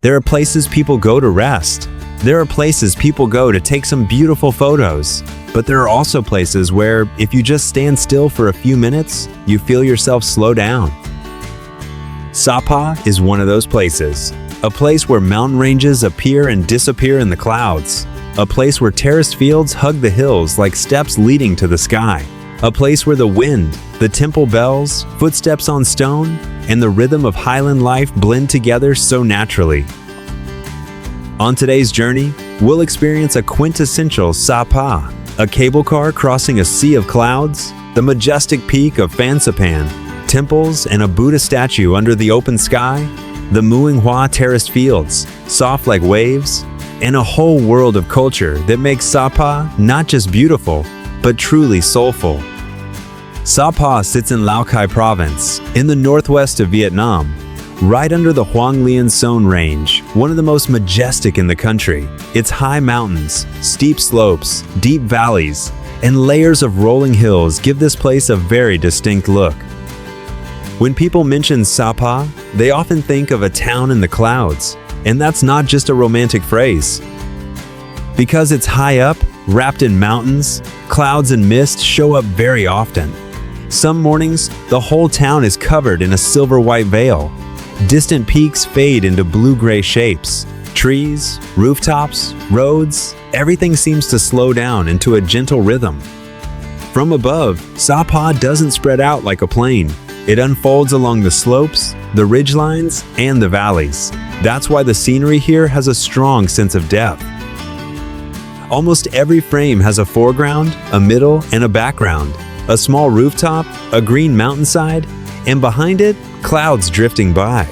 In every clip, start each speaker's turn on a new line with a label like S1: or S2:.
S1: There are places people go to rest. There are places people go to take some beautiful photos. But there are also places where, if you just stand still for a few minutes, you feel yourself slow down. SaPa is one of those places. A place where mountain ranges appear and disappear in the clouds. A place where terraced fields hug the hills like steps leading to the sky. A place where the wind, the temple bells, footsteps on stone, and the rhythm of highland life blend together so naturally. On today's journey, we'll experience a quintessential SaPa, a cable car crossing a sea of clouds, the majestic peak of Fansipan, temples and a Buddha statue under the open sky, the Muinghua terraced fields, soft like waves, and a whole world of culture that makes SaPa not just beautiful, but truly soulful. SaPa sits in Lao Cai province, in the northwest of Vietnam, right under the Hoang Lien Son Range, one of the most majestic in the country. Its high mountains, steep slopes, deep valleys, and layers of rolling hills give this place a very distinct look. When people mention SaPa, they often think of a town in the clouds, and that's not just a romantic phrase. Because it's high up, wrapped in mountains, clouds and mist show up very often. Some mornings, the whole town is covered in a silver-white veil. Distant peaks fade into blue-gray shapes. Trees, rooftops, roads, everything seems to slow down into a gentle rhythm. From above, SaPa doesn't spread out like a plane. It unfolds along the slopes, the ridgelines, and the valleys. That's why the scenery here has a strong sense of depth. Almost every frame has a foreground, a middle, and a background. A small rooftop, a green mountainside, and behind it, clouds drifting by.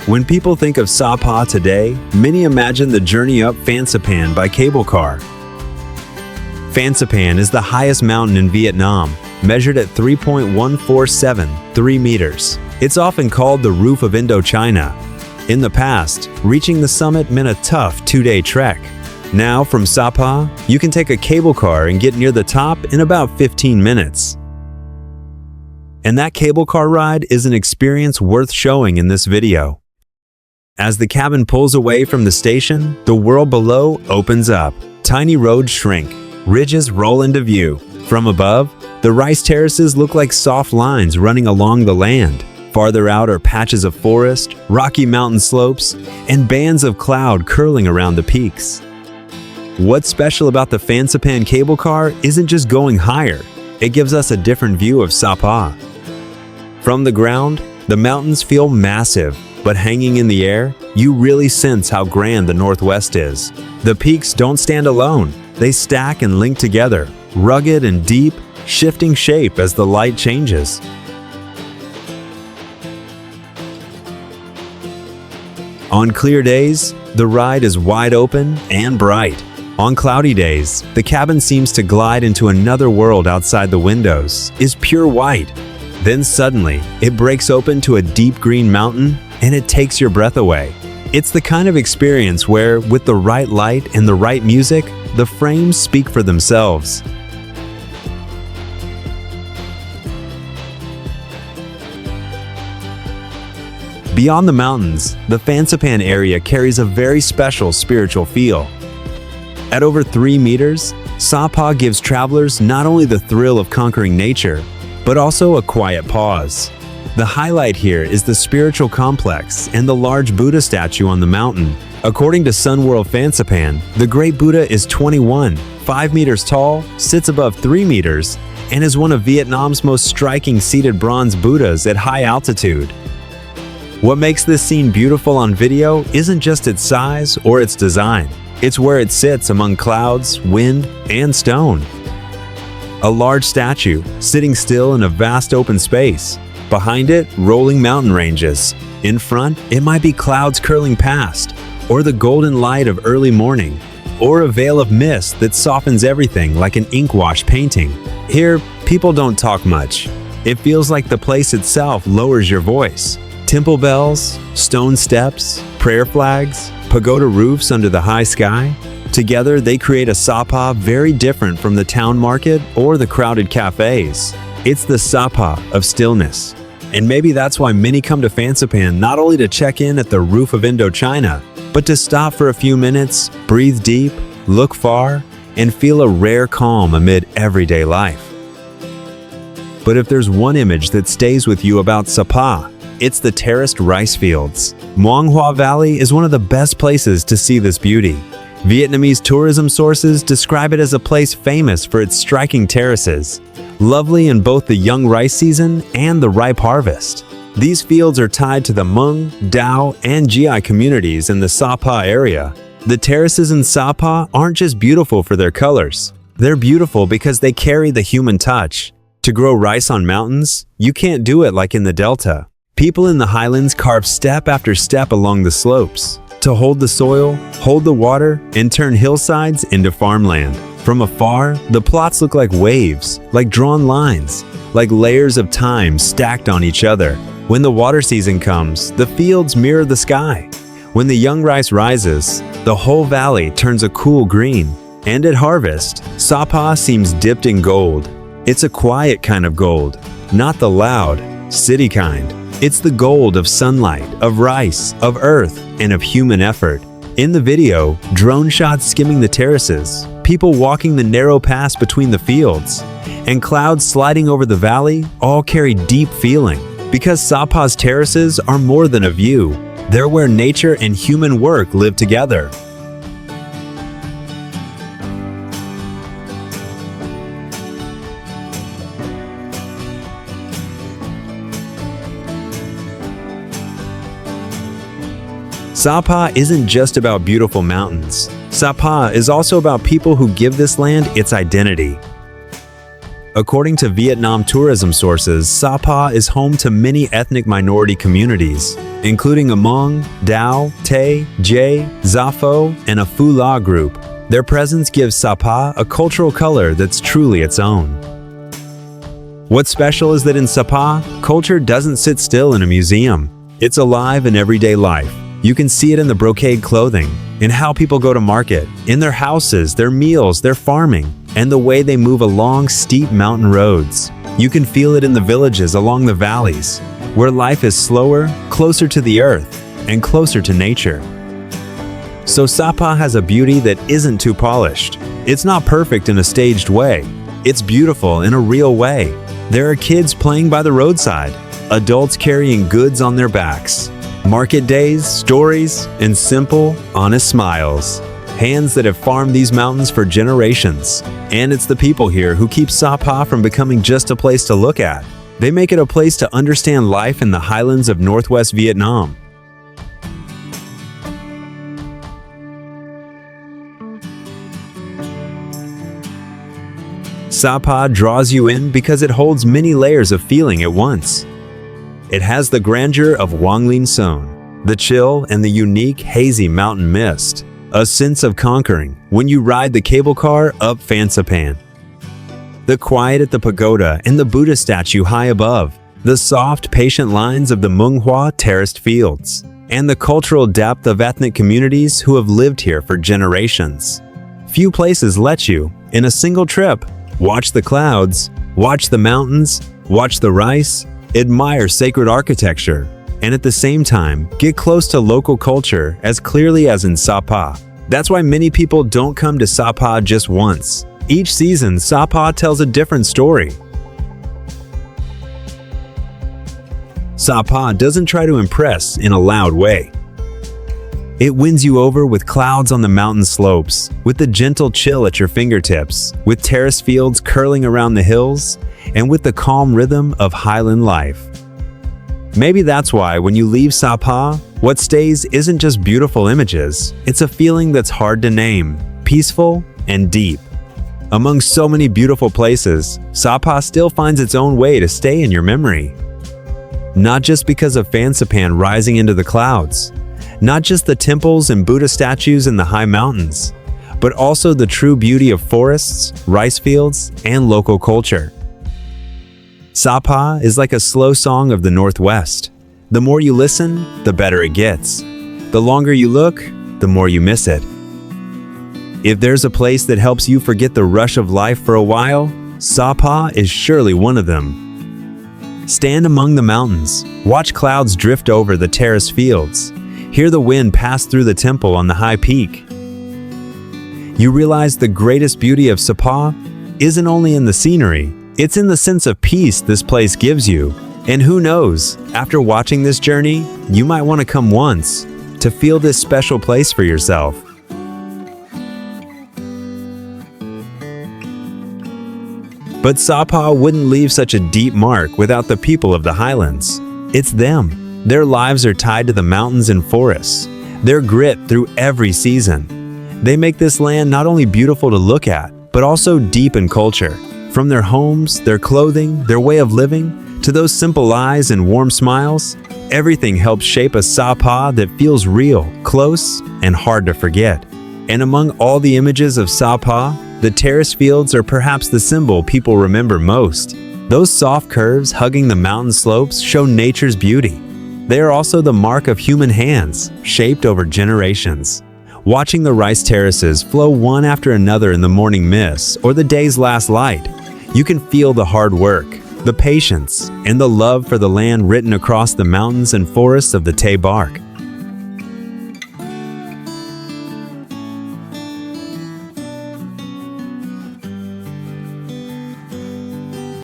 S1: When people think of SaPa today, many imagine the journey up Fansipan by cable car. Fansipan is the highest mountain in Vietnam, measured at 3.1473 meters. It's often called the Roof of Indochina. In the past, reaching the summit meant a tough 2-day trek. Now, from SaPa, you can take a cable car and get near the top in about 15 minutes. And that cable car ride is an experience worth showing in this video. As the cabin pulls away from the station, the world below opens up. Tiny roads shrink, ridges roll into view. From above, the rice terraces look like soft lines running along the land. Farther out are patches of forest, rocky mountain slopes, and bands of cloud curling around the peaks. What's special about the Fansipan cable car isn't just going higher, it gives us a different view of SaPa. From the ground, the mountains feel massive, but hanging in the air, you really sense how grand the Northwest is. The peaks don't stand alone, they stack and link together, rugged and deep, shifting shape as the light changes. On clear days, the ride is wide open and bright. On cloudy days, the cabin seems to glide into another world outside the windows, is pure white. Then suddenly, it breaks open to a deep green mountain and it takes your breath away. It's the kind of experience where, with the right light and the right music, the frames speak for themselves. Beyond the mountains, the Fansipan area carries a very special spiritual feel. At over 3 meters, SaPa gives travelers not only the thrill of conquering nature, but also a quiet pause. The highlight here is the spiritual complex and the large Buddha statue on the mountain. According to Sunworld Fansipan, the Great Buddha is 5 meters tall, sits above 3 meters, and is one of Vietnam's most striking seated bronze Buddhas at high altitude. What makes this scene beautiful on video isn't just its size or its design. It's where it sits among clouds, wind, and stone. A large statue, sitting still in a vast open space. Behind it, rolling mountain ranges. In front, it might be clouds curling past, or the golden light of early morning, or a veil of mist that softens everything like an ink wash painting. Here, people don't talk much. It feels like the place itself lowers your voice. Temple bells, stone steps, prayer flags, pagoda roofs under the high sky. Together, they create a SaPa very different from the town market or the crowded cafes. It's the SaPa of stillness. And maybe that's why many come to Fansipan not only to check in at the roof of Indochina, but to stop for a few minutes, breathe deep, look far, and feel a rare calm amid everyday life. But if there's one image that stays with you about SaPa, it's the terraced rice fields. Muang Hoa Valley is one of the best places to see this beauty. Vietnamese tourism sources describe it as a place famous for its striking terraces, lovely in both the young rice season and the ripe harvest. These fields are tied to the Hmong, Dao, and Gi communities in the SaPa area. The terraces in SaPa aren't just beautiful for their colors. They're beautiful because they carry the human touch. To grow rice on mountains, you can't do it like in the Delta. People in the highlands carve step after step along the slopes to hold the soil, hold the water, and turn hillsides into farmland. From afar, the plots look like waves, like drawn lines, like layers of time stacked on each other. When the water season comes, the fields mirror the sky. When the young rice rises, the whole valley turns a cool green. And at harvest, SaPa seems dipped in gold. It's a quiet kind of gold, not the loud, city kind. It's the gold of sunlight, of rice, of earth, and of human effort. In the video, drone shots skimming the terraces, people walking the narrow paths between the fields, and clouds sliding over the valley all carry deep feeling. Because SaPa's terraces are more than a view, they're where nature and human work live together. SaPa isn't just about beautiful mountains. SaPa is also about people who give this land its identity. According to Vietnam tourism sources, SaPa is home to many ethnic minority communities, including a Hmong, Dao, Tay, Jay, Zapho, and a Phu La group. Their presence gives SaPa a cultural color that's truly its own. What's special is that in SaPa, culture doesn't sit still in a museum. It's alive in everyday life. You can see it in the brocade clothing, in how people go to market, in their houses, their meals, their farming, and the way they move along steep mountain roads. You can feel it in the villages along the valleys, where life is slower, closer to the earth, and closer to nature. So SaPa has a beauty that isn't too polished. It's not perfect in a staged way. It's beautiful in a real way. There are kids playing by the roadside, adults carrying goods on their backs, market days, stories, and simple, honest smiles. Hands that have farmed these mountains for generations. And it's the people here who keep SaPa from becoming just a place to look at. They make it a place to understand life in the highlands of Northwest Vietnam. SaPa draws you in because it holds many layers of feeling at once. It has the grandeur of Hoang Linh Son, the chill and the unique hazy mountain mist, a sense of conquering when you ride the cable car up Fansipan. The quiet at the pagoda and the Buddha statue high above, the soft, patient lines of the Muang Hoa terraced fields, and the cultural depth of ethnic communities who have lived here for generations. Few places let you, in a single trip, watch the clouds, watch the mountains, watch the rice, admire sacred architecture, and at the same time, get close to local culture as clearly as in SaPa. That's why many people don't come to SaPa just once. Each season, SaPa tells a different story. SaPa doesn't try to impress in a loud way. It wins you over with clouds on the mountain slopes, with the gentle chill at your fingertips, with terrace fields curling around the hills, and with the calm rhythm of highland life. Maybe that's why when you leave SaPa, what stays isn't just beautiful images, it's a feeling that's hard to name, peaceful and deep. Among so many beautiful places, SaPa still finds its own way to stay in your memory. Not just because of Fansipan rising into the clouds, not just the temples and Buddha statues in the high mountains, but also the true beauty of forests, rice fields, and local culture. SaPa is like a slow song of the Northwest. The more you listen, the better it gets. The longer you look, the more you miss it. If there's a place that helps you forget the rush of life for a while, SaPa is surely one of them. Stand among the mountains, watch clouds drift over the terraced fields, hear the wind pass through the temple on the high peak. You realize the greatest beauty of SaPa isn't only in the scenery, it's in the sense of peace this place gives you. And who knows, after watching this journey, you might want to come once to feel this special place for yourself. But SaPa wouldn't leave such a deep mark without the people of the highlands. It's them. Their lives are tied to the mountains and forests. Their grit through every season. They make this land not only beautiful to look at, but also deep in culture. From their homes, their clothing, their way of living, to those simple eyes and warm smiles, everything helps shape a SaPa that feels real, close, and hard to forget. And among all the images of SaPa, the terraced fields are perhaps the symbol people remember most. Those soft curves hugging the mountain slopes show nature's beauty. They are also the mark of human hands, shaped over generations. Watching the rice terraces flow one after another in the morning mist or the day's last light, you can feel the hard work, the patience, and the love for the land written across the mountains and forests of the Bark.